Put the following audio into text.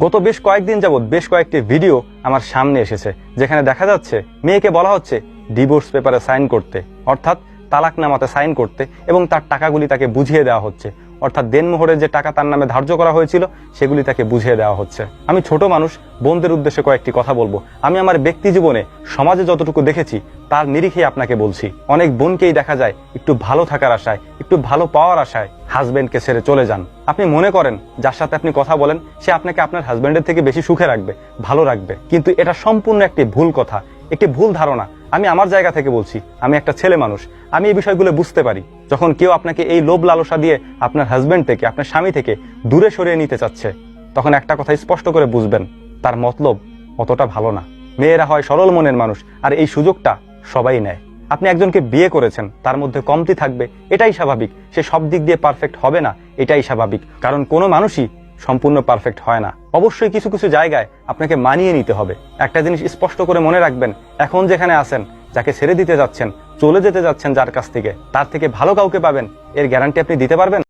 গত বেশ কয়েকদিন যাবৎ বেশ কয়েকটি ভিডিও আমার সামনে এসেছে, যেখানে দেখা যাচ্ছে মেয়েকে বলা হচ্ছে ডিভোর্স পেপারে সাইন করতে, অর্থাৎ তালাকনামাতে সাইন করতে, এবং তার টাকাগুলি তাকে বুঝিয়ে দেওয়া হচ্ছে, অর্থাৎ দেনমোহরের যে টাকা তার নামে ধার্য করা হয়েছিল সেগুলি তাকে বুঝিয়ে দেওয়া হচ্ছে। আমি ছোট মানুষ, বোনদের উদ্দেশ্যে কয়েকটি কথা বলবো। আমি আমার ব্যক্তি জীবনে সমাজে যতটুকু দেখেছি তার নিরিখে আপনাকে বলছি। অনেক বোনকেই দেখা যায় একটু ভালো থাকার আশায়, একটু ভালো পাওয়ার আশায় হাজবেন্ডকে ছেড়ে চলে যান। আপনি মনে করেন যার সাথে আপনি কথা বলেন সে আপনাকে আপনার হাজবেন্ডের থেকে বেশি সুখে রাখবে, ভালো রাখবে, কিন্তু এটা সম্পূর্ণ একটি ভুল কথা, একটি ভুল ধারণা। আমি আমার জায়গা থেকে বলছি, আমি একটা ছেলে মানুষ, আমি এই বিষয়গুলো বুঝতে পারি। যখন কেউ আপনাকে এই লোভ লালসা দিয়ে আপনার হাজবেন্ড থেকে, আপনার স্বামী থেকে দূরে সরিয়ে নিতে চাচ্ছে, তখন একটা কথা স্পষ্ট করে বুঝবেন, তার মতলব অতটা ভালো না। মেয়েরা হয় সরল মনের মানুষ, আর এই সুযোগটা সবাই নেয়। আপনি একজনকে বিয়ে করেছেন, তার মধ্যে কমতি থাকবে, এটাই স্বাভাবিক। সে সব দিক দিয়ে পারফেক্ট হবে না, এটাই স্বাভাবিক, কারণ কোনো মানুষই সম্পূর্ণ পারফেক্ট হয় না। অবশ্যই কিছু কিছু জায়গায় আপনাকে মানিয়ে নিতে হবে। একটা জিনিস স্পষ্ট করে মনে রাখবেন, এখন যেখানে আছেন, যাকে ছেড়ে দিতে যাচ্ছেন, চলে যেতে যাচ্ছেন যার কাছ থেকে, তার থেকে ভালো কাউকে পাবেন এর গ্যারান্টি আপনি দিতে পারবেন?